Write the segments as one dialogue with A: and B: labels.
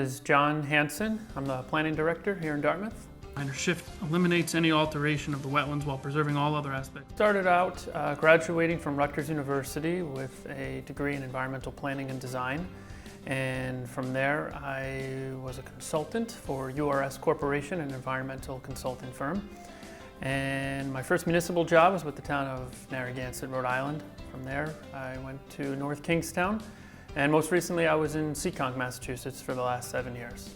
A: is John Hansen. I'm the planning director here in Dartmouth.
B: Minor shift eliminates any alteration of the wetlands while preserving all other aspects.
A: Started out graduating from Rutgers University with a degree in environmental planning and design. And from there, I was a consultant for URS Corporation, an environmental consulting firm. And my first municipal job was with the town of Narragansett, Rhode Island. From there, I went to North Kingstown. And most recently, I was in Seekonk, Massachusetts for the last 7 years.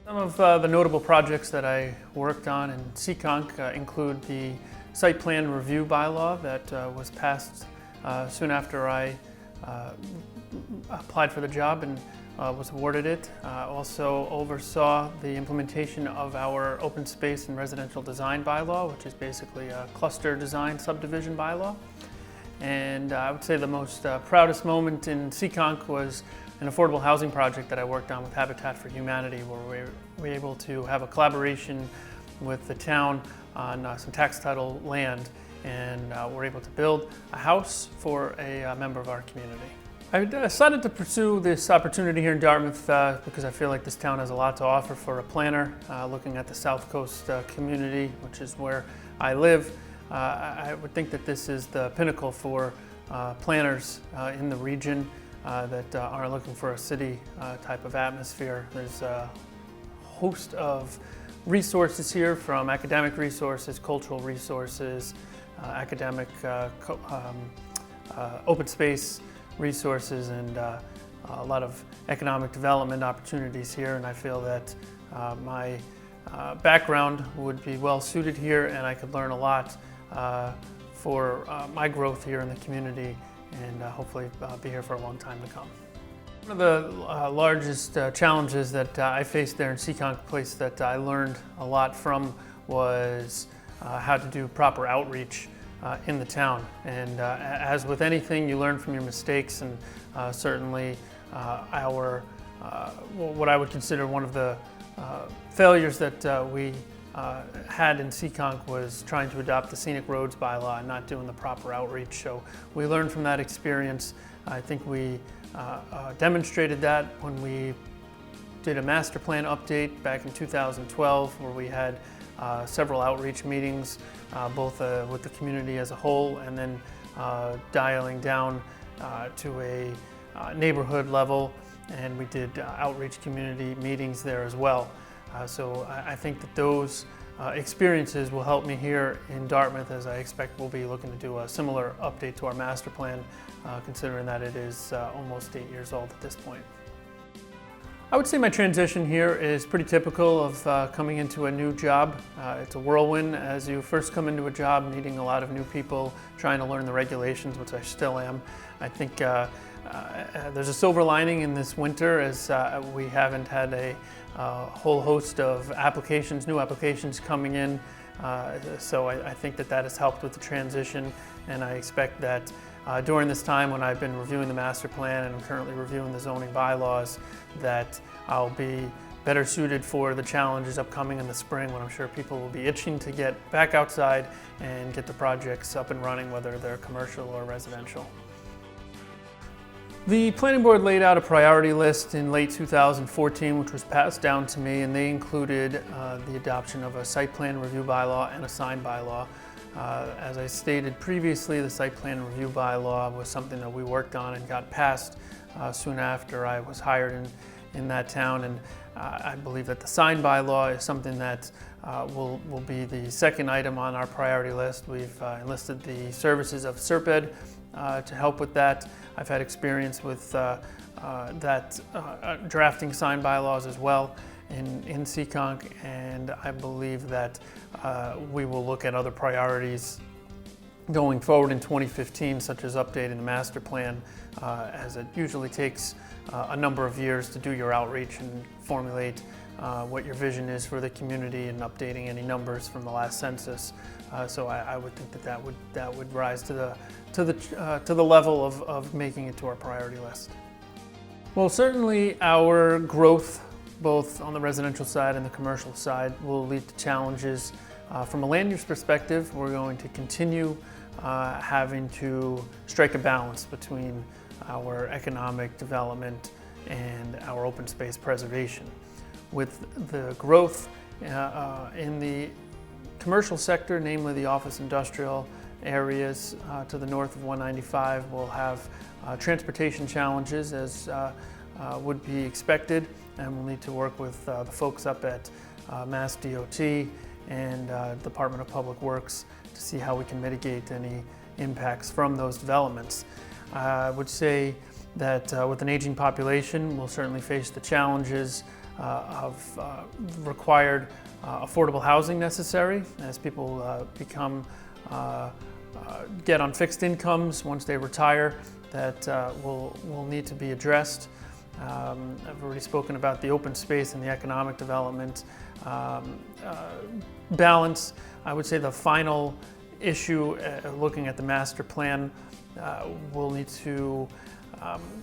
A: Some of the notable projects that I worked on in Seekonk include the site plan review bylaw that was passed soon after I applied for the job and was awarded it. Also oversaw the implementation of our open space and residential design bylaw, which is basically a cluster design subdivision bylaw. And I would say the most proudest moment in Seekonk was an affordable housing project that I worked on with Habitat for Humanity, where we were able to have a collaboration with the town on some tax title land, and we're able to build a house for a member of our community. I decided to pursue this opportunity here in Dartmouth because I feel like this town has a lot to offer for a planner. Looking at the South Coast community, which is where I live, I would think that this is the pinnacle for planners in the region that are looking for a city type of atmosphere. There's a host of resources here, from academic resources, cultural resources, academic open space resources, and a lot of economic development opportunities here. And I feel that my background would be well suited here, and I could learn a lot for my growth here in the community, and hopefully be here for a long time to come. One of the largest challenges that I faced there in Seekonk, a place that I learned a lot from, was how to do proper outreach in the town. And as with anything, you learn from your mistakes, and certainly what I would consider one of the failures that we had in Seekonk was trying to adopt the scenic roads bylaw and not doing the proper outreach. So we learned from that experience. I think we demonstrated that when we did a master plan update back in 2012, where we had several outreach meetings, both with the community as a whole, and then dialing down to a neighborhood level, and we did outreach community meetings there as well. So I think that those experiences will help me here in Dartmouth, as I expect we'll be looking to do a similar update to our master plan, considering that it is almost 8 years old at this point. I would say my transition here is pretty typical of coming into a new job. It's a whirlwind as you first come into a job, meeting a lot of new people, trying to learn the regulations, which I still am. I think there's a silver lining in this winter, as we haven't had a whole host of applications, new applications coming in. So I think that has helped with the transition, and I expect that during this time, when I've been reviewing the master plan and I'm currently reviewing the zoning bylaws, that I'll be better suited for the challenges upcoming in the spring, when I'm sure people will be itching to get back outside and get the projects up and running, whether they're commercial or residential. The planning board laid out a priority list in late 2014, which was passed down to me, and they included the adoption of a site plan review bylaw and a sign bylaw. As I stated previously, the site plan review bylaw was something that we worked on and got passed soon after I was hired in that town, and I believe that the sign bylaw is something that will be the second item on our priority list. We've enlisted the services of Serped to help with that. I've had experience with drafting sign bylaws as well in Seekonk, and I believe that we will look at other priorities going forward in 2015, such as updating the master plan, as it usually takes a number of years to do your outreach and formulate what your vision is for the community, and updating any numbers from the last census. So I would think that would rise to the level of making it to our priority list. Well, certainly our growth, both on the residential side and the commercial side, will lead to challenges. From a land use perspective, we're going to continue having to strike a balance between our economic development and our open space preservation. with the growth in the commercial sector, namely the office industrial areas to the north of 195, will have transportation challenges as would be expected, and we'll need to work with the folks up at Mass DOT and Department of Public Works to see how we can mitigate any impacts from those developments. I would say that with an aging population, we'll certainly face the challenges of required affordable housing necessary as people get on fixed incomes once they retire. That will need to be addressed. I've already spoken about the open space and the economic development balance. I would say the final issue, looking at the master plan, we'll need to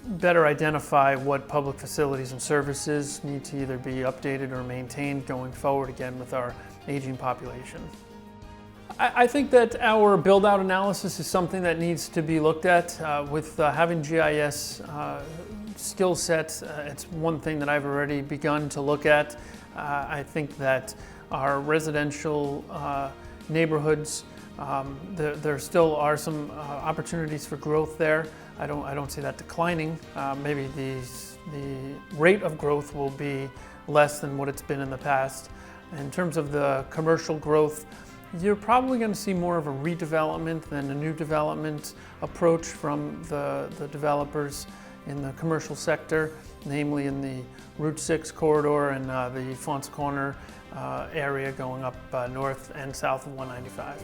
A: better identify what public facilities and services need to either be updated or maintained going forward, again with our aging population. I think that our build-out analysis is something that needs to be looked at. With having GIS skill set, it's one thing that I've already begun to look at. I think that our residential neighborhoods, there still are some opportunities for growth there. I don't see that declining. Maybe the rate of growth will be less than what it's been in the past. In terms of the commercial growth, you're probably going to see more of a redevelopment than a new development approach from the developers in the commercial sector, namely in the Route 6 corridor and the Fonts Corner area going up north and south of 195.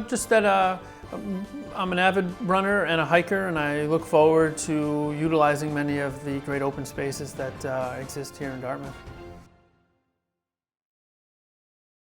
A: Just that I'm an avid runner and a hiker, and I look forward to utilizing many of the great open spaces that exist here in Dartmouth.